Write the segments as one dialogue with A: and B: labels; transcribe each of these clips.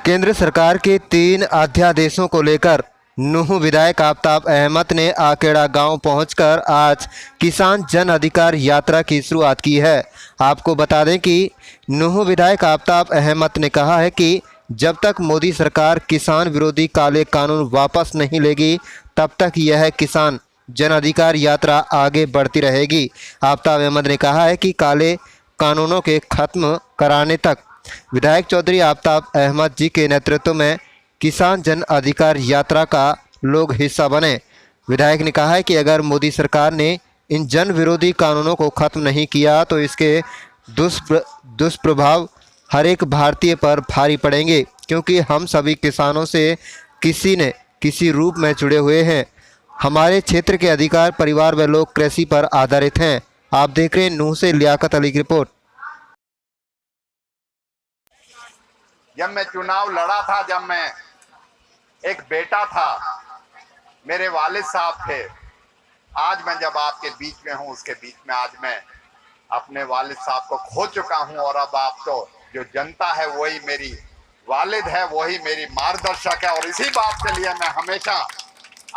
A: केंद्र सरकार के 3 अध्यादेशों को लेकर नूंह विधायक आफताब अहमद ने आकेड़ा गांव पहुंचकर आज किसान जन अधिकार यात्रा की शुरुआत की है। आपको बता दें कि नूंह विधायक आफताब अहमद ने कहा है कि जब तक मोदी सरकार किसान विरोधी काले कानून वापस नहीं लेगी तब तक यह किसान जन अधिकार यात्रा आगे बढ़ती रहेगी। आफताब अहमद ने कहा है कि काले कानूनों के खत्म कराने तक विधायक चौधरी आफताब अहमद जी के नेतृत्व में किसान जन अधिकार यात्रा का लोग हिस्सा बने। विधायक ने कहा है कि अगर मोदी सरकार ने इन जन विरोधी कानूनों को खत्म नहीं किया तो इसके दुष्प्रभाव हर एक भारतीय पर भारी पड़ेंगे, क्योंकि हम सभी किसानों से किसी न किसी रूप में जुड़े हुए हैं। हमारे क्षेत्र के अधिकार परिवार व लोग कृषि पर आधारित हैं। आप देख रहे हैं नूंह से लियाकत अली की रिपोर्ट।
B: जब मैं चुनाव लड़ा था, जब मैं एक बेटा था, मेरे वालिद साहब थे। आज मैं जब आपके बीच में हूं, उसके बीच में आज मैं अपने वालिद साहब को खो चुका हूं और अब आप तो जो जनता है वही मेरी वालिद है, वही मेरी मार्गदर्शक है। और इसी बात के लिए मैं हमेशा,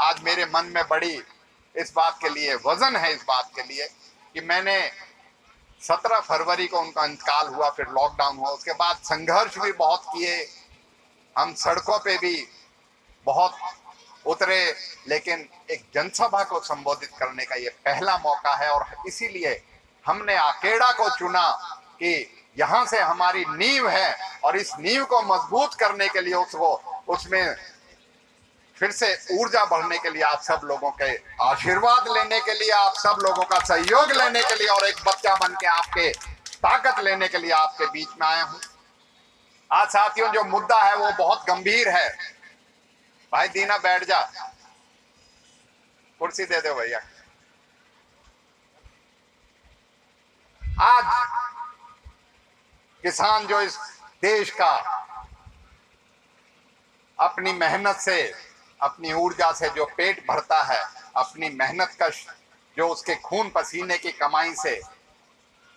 B: आज मेरे मन में बड़ी इस बात के लिए वजन है, इस बात के लिए कि मैंने 17 फरवरी को उनका इंतकाल हुआ, फिर लॉकडाउन हुआ, उसके बाद संघर्ष भी बहुत किए, हम सड़कों पे भी बहुत उतरे, लेकिन एक जनसभा को संबोधित करने का ये पहला मौका है। और इसीलिए हमने आकेड़ा को चुना कि यहाँ से हमारी नींव है और इस नींव को मजबूत करने के लिए उसमें फिर से ऊर्जा बढ़ने के लिए, आप सब लोगों के आशीर्वाद लेने के लिए, आप सब लोगों का सहयोग लेने के लिए और एक बच्चा बन के आपके ताकत लेने के लिए आपके बीच में आया हूं। आज साथियों, जो मुद्दा है वो बहुत गंभीर है। भाई दीना बैठ जा, कुर्सी दे दो भैया। आज किसान जो इस देश का अपनी मेहनत से, अपनी ऊर्जा से जो पेट भरता है, अपनी मेहनत का जो उसके खून पसीने की कमाई से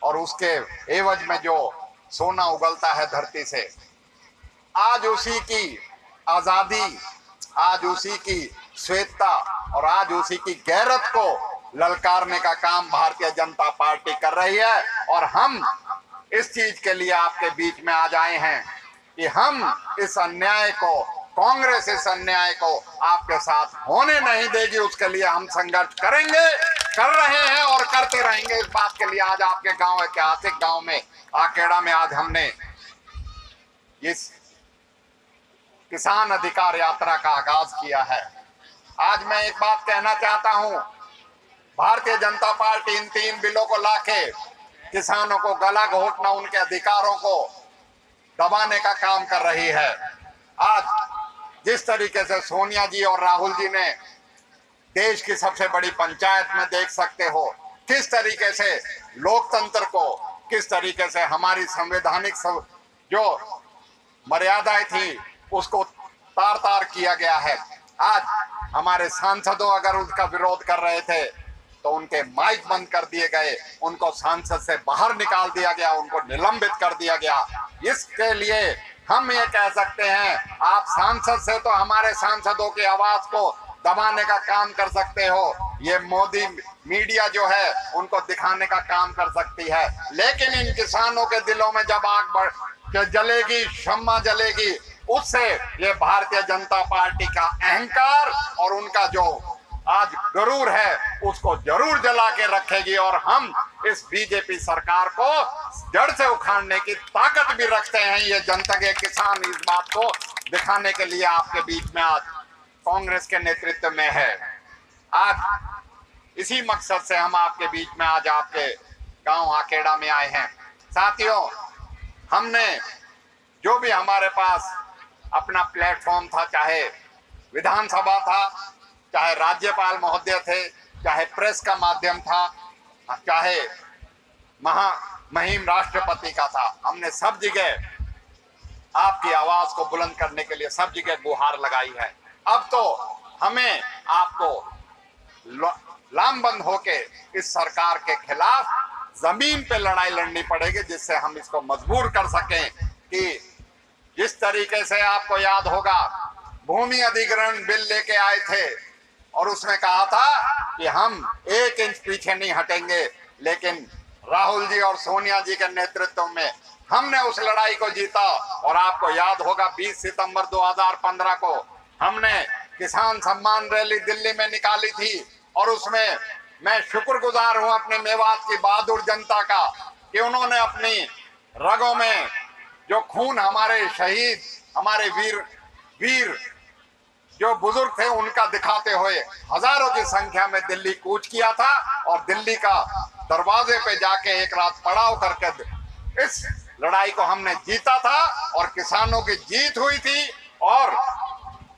B: और उसके एवज में जो सोना उगलता है धरती से, आज उसी की आजादी, आज उसी की श्वेतता और आज उसी की गैरत को ललकारने का काम भारतीय जनता पार्टी कर रही है। और हम इस चीज के लिए आपके बीच में आज आए हैं कि हम इस अन्याय को, कांग्रेस इस अन्याय को आपके साथ होने नहीं देगी। उसके लिए हम संघर्ष करेंगे, कर रहे हैं और करते रहेंगे। इस बात के लिए आज आपके गांव, ऐतिहासिक गांव में आकेड़ा में आज हमने इस किसान अधिकार यात्रा का आगाज किया है। आज मैं एक बात कहना चाहता हूं, भारतीय जनता पार्टी इन 3 बिलों को लाके किसानों को गला घोटना, उनके अधिकारों को दबाने का काम कर रही है। आज जिस तरीके से सोनिया जी और राहुल जी ने देश की सबसे बड़ी पंचायत में, देख सकते हो किस तरीके से लोकतंत्र को, किस तरीके से हमारी संवैधानिक जो मर्यादाएं थी उसको तार तार किया गया है। आज हमारे सांसदों अगर उसका विरोध कर रहे थे तो उनके माइक बंद कर दिए गए, उनको सांसद से बाहर निकाल दिया गया, उनको निलंबित कर दिया गया। इसके लिए हम ये कह सकते हैं, आप सांसद से तो हमारे सांसदों की आवाज को दबाने का काम कर सकते हो, ये मोदी मीडिया जो है उनको दिखाने का काम कर सकती है, लेकिन इन किसानों के दिलों में जब आग जलेगी, शम्मा जलेगी, उससे ये भारतीय जनता पार्टी का अहंकार और उनका जो आज गरूर है उसको जरूर जला के रखेगी। और हम इस बीजेपी सरकार को जड़ से उखाड़ने की ताकत भी रखते हैं। ये जनता के किसान इस बात को दिखाने के लिए आपके बीच में आज कांग्रेस के नेतृत्व में है। आज इसी मकसद से हम आपके बीच में आज आपके गांव आकेड़ा में आए हैं। साथियों, हमने जो भी हमारे पास अपना प्लेटफॉर्म था, चाहे विधानसभा था, चाहे राज्यपाल महोदय थे, चाहे प्रेस का माध्यम था, चाहे महिम राष्ट्रपति का था, हमने सब जगह आपकी आवाज को बुलंद करने के लिए सब जगह गुहार लगाई है। अब तो हमें आपको लामबंद होके इस सरकार के खिलाफ जमीन पे लड़ाई लड़नी पड़ेगी, जिससे हम इसको मजबूर कर सकें कि जिस तरीके से आपको याद होगा भूमि अधिग्रहण बिल लेके आए थे और उसमें कहा था कि हम 1 इंच पीछे नहीं हटेंगे, लेकिन राहुल जी और सोनिया जी के नेतृत्व में हमने उस लड़ाई को जीता। और आपको याद होगा 20 सितंबर 2015 को हमने किसान सम्मान रैली दिल्ली में निकाली थी और उसमें मैं शुक्रगुजार हूं अपने मेवात की बहादुर जनता का कि उन्होंने अपनी रगों में जो खून हमारे शहीद, हमारे वीर जो बुजुर्ग थे उनका दिखाते हुए हजारों की संख्या में दिल्ली कूच किया था और दिल्ली का दरवाजे पे जाके एक रात पड़ाव करके इस लड़ाई को हमने जीता था और किसानों की जीत हुई थी। और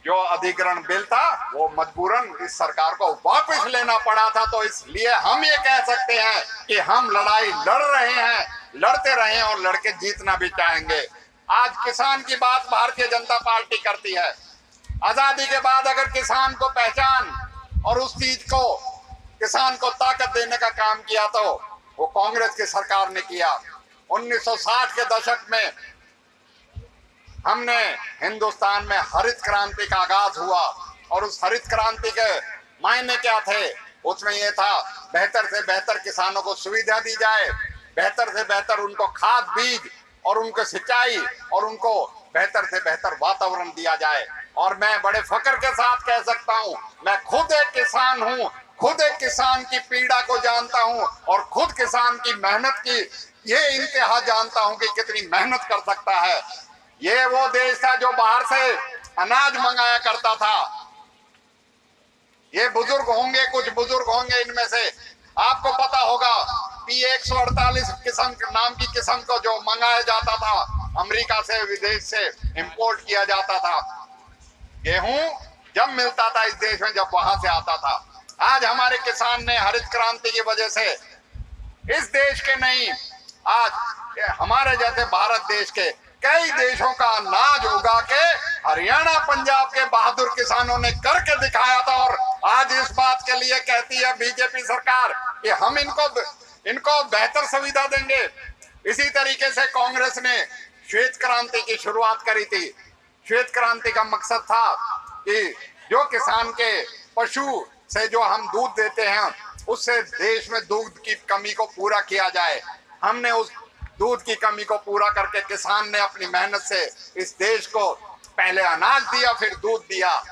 B: जो अधिग्रहण बिल था वो मजबूरन इस सरकार को वापस लेना पड़ा था। तो इसलिए हम ये कह सकते हैं कि हम लड़ाई लड़ रहे हैं, लड़ते रहे और लड़के जीतना भी चाहेंगे। आज किसान की बात भारतीय जनता पार्टी करती है। आजादी के बाद अगर किसान को पहचान और उस चीज को किसान को ताकत देने का काम किया तो वो कांग्रेस की सरकार ने किया। 1960 के दशक में हमने हिंदुस्तान में हरित क्रांति का आगाज हुआ और उस हरित क्रांति के मायने क्या थे? उसमें यह था बेहतर से बेहतर किसानों को सुविधा दी जाए, बेहतर से बेहतर उनको खाद बीज और उनको सिंचाई और उनको बेहतर से बेहतर वातावरण दिया जाए। और मैं बड़े फक्र के साथ कह सकता हूं, मैं खुद एक किसान हूं, खुद एक किसान की पीड़ा को जानता हूं और खुद किसान की मेहनत की ये इंतहा जानता हूं कि कितनी मेहनत कर सकता है। ये वो देश था जो बाहर से अनाज मंगाया करता था। ये बुजुर्ग होंगे, कुछ बुजुर्ग होंगे इनमें से, आपको पता होगा P148 किस्म नाम की किस्म को जो मंगाया जाता था, अमेरिका से, विदेश से इंपोर्ट किया जाता था। गेहूं जब मिलता था इस देश में जब वहां से आता था। आज हमारे किसान ने हरित क्रांति की वजह से इस देश के नहीं, आज हमारे जैसे भारत देश के कई देशों का अनाज उगा के हरियाणा पंजाब के बहादुर किसानों ने करके दिखाया था। और आज इस बात के लिए कहती है बीजेपी सरकार कि हम इनको बेहतर सुविधा देंगे। इसी तरीके से कांग्रेस ने श्वेत क्रांति की शुरुआत करी थी। श्वेत क्रांति का मकसद था कि जो किसान के पशु से जो हम दूध देते हैं उससे देश में दूध की कमी को पूरा किया जाए। हमने उस दूध की कमी को पूरा करके किसान ने अपनी मेहनत से इस देश को पहले अनाज दिया, फिर दूध दिया।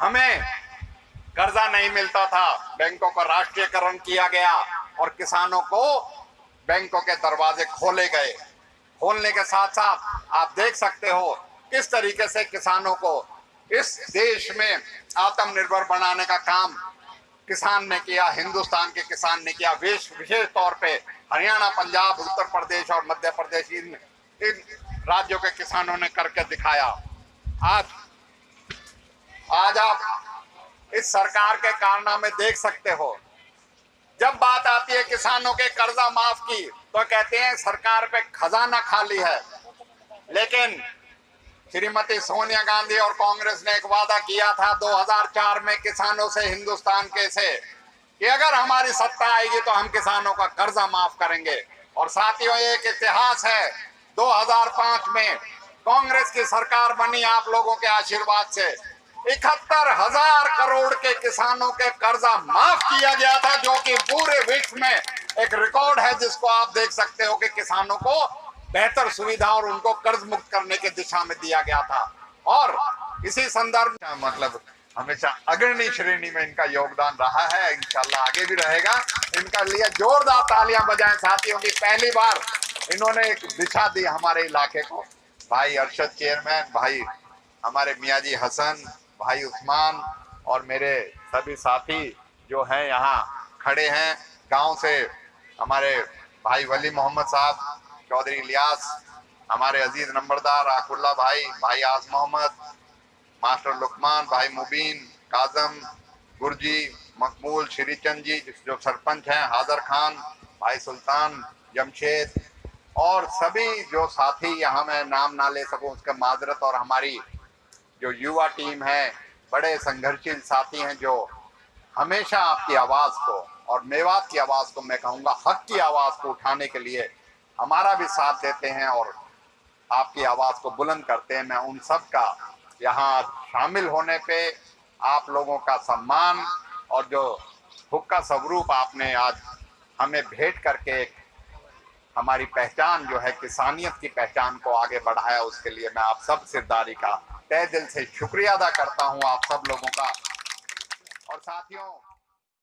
B: हमें कर्जा नहीं मिलता था, बैंकों का राष्ट्रीयकरण किया गया और किसानों को बैंकों के दरवाजे खोले गए। खोलने के साथ साथ आप देख सकते हो किस तरीके से किसानों को इस देश में आत्मनिर्भर बनाने का काम किसान ने किया, हिंदुस्तान के किसान ने किया। विशेष तौर पे हरियाणा, पंजाब, उत्तर प्रदेश और मध्य प्रदेश इन राज्यों के किसानों ने करके दिखाया। आज आप इस सरकार के कारनामे देख सकते हो। जब बात आती है किसानों के कर्जा माफ की तो कहते हैं सरकार पे खजाना खाली है। लेकिन श्रीमती सोनिया गांधी और कांग्रेस ने एक वादा किया था 2004 में किसानों से, हिंदुस्तान के से, कि अगर हमारी सत्ता आएगी तो हम किसानों का कर्जा माफ करेंगे। और साथियों एक इतिहास है, 2005 में कांग्रेस की सरकार बनी आप लोगों के आशीर्वाद से। 71,000 करोड़ के किसानों के कर्जा माफ किया गया था, जो कि पूरे विश्व में एक रिकॉर्ड है जिसको आप देख सकते हो कि किसानों को बेहतर सुविधा और उनको कर्ज मुक्त करने की दिशा में दिया गया था। और इसी संदर्भ में मतलब हमेशा अग्रणी श्रेणी में इनका योगदान रहा है, इंशाल्लाह आगे भी रहेगा। इनका लिए जोरदार तालियां बजाएं साथियों की। पहली बार इन्होंने एक दिशा दी हमारे इलाके को। भाई अरशद चेयरमैन, भाई हमारे मियाँ जी हसन, भाई उस्मान और मेरे सभी साथी जो हैं यहाँ खड़े हैं, गांव से हमारे भाई वली मोहम्मद साहब, चौधरी इलियास, हमारे अजीज नंबरदार आकुल्ला भाई, भाई आस मोहम्मद, मास्टर लुकमान, भाई मुबीन, काजम, गुरजी, मकबूल, श्रीचंद जी जो सरपंच हैं, हादर खान, भाई सुल्तान, जमशेद और सभी जो साथी यहाँ मैं नाम ना ले सकूं उसका माजरत। और हमारी जो युवा टीम है, बड़े संघर्षशील साथी हैं जो हमेशा आपकी आवाज़ को और मेवात की आवाज़ को, मैं कहूँगा हक की आवाज़ को उठाने के लिए हमारा भी साथ देते हैं और आपकी आवाज को बुलंद करते हैं। मैं उन सब का यहाँ शामिल होने पे आप लोगों का सम्मान और जो हुक्का स्वरूप आपने आज हमें भेंट करके हमारी पहचान जो है किसानियत की पहचान को आगे बढ़ाया, उसके लिए मैं आप सब सिरदारी का तहे दिल से शुक्रिया अदा करता हूं आप सब लोगों का। और साथियों